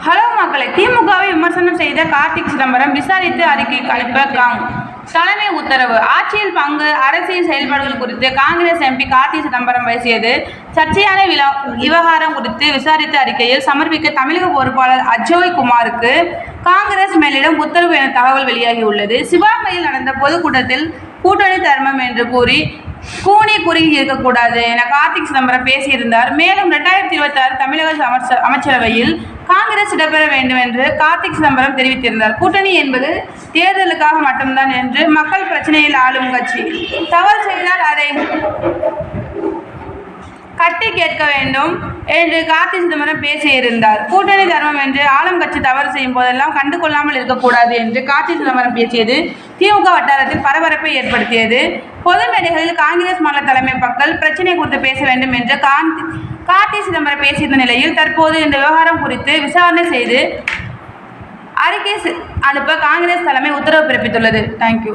Hello மக்களை, திமுகவை விமர்சனம் செய்த கார்த்திக் சிதம்பரம் விசாரித்து அறிக்கை அளிப்ப தலைமை உத்தரவு. ஆட்சியில் பங்கு, அரசியல் செயல்பாடுகள் குறித்து காங்கிரஸ் எம்பி கார்த்திக் சிதம்பரம் பேசியது சர்ச்சையான விவகாரம் குறித்து விசாரித்த அறிக்கையில் சமர்ப்பிக்க தமிழக பொறுப்பாளர் அஜய் குமாருக்கு காங்கிரஸ் மேலிடம் உத்தரவு என தகவல் வெளியாகியுள்ளது. சிவகங்கையில் நடந்த பொதுக்கூட்டத்தில் கூட்டணி தர்மம் என்று கூறி குறுகி இருக்கக்கூடாது என கார்த்திக் சிதம்பரம் பேசியிருந்தார். மேலும் 2026 தமிழக அமைச்சரவையில் காங்கிரஸ் இடம்பெற வேண்டும் என்று கார்த்திக் சிதம்பரம் தெரிவித்திருந்தார். கூட்டணி என்பது தேர்தலுக்காக மட்டும்தான் என்று மக்கள் பிரச்சனையில் ஆளும் கட்சி தவறு செய்தால் அதை கட்டி கேட்க வேண்டும் என்று கார்த்திக் சிதம்பரம் பேசியிருந்தார். கூட்டணி தர்மம் என்று ஆளும் கட்சி தவறு செய்யும் போதெல்லாம் கண்டுகொள்ளாமல் இருக்கக்கூடாது என்று கார்த்திக் சிதம்பரம் பேசியது திமுக வட்டாரத்தில் பரபரப்பை ஏற்படுத்தியது. பொது மேடைகளில் காங்கிரஸ் மாநில தலைமை மக்கள் பிரச்சனை குறித்து பேச வேண்டும் என்று கார்த்திக் சிதம்பரம் பேசியிருந்த நிலையில் தற்போது இந்த விவகாரம் குறித்து விசாரணை செய்து அறிக்கை அனுப்ப காங்கிரஸ் தலைமை உத்தரவு பிறப்பித்துள்ளது. தேங்க்யூ.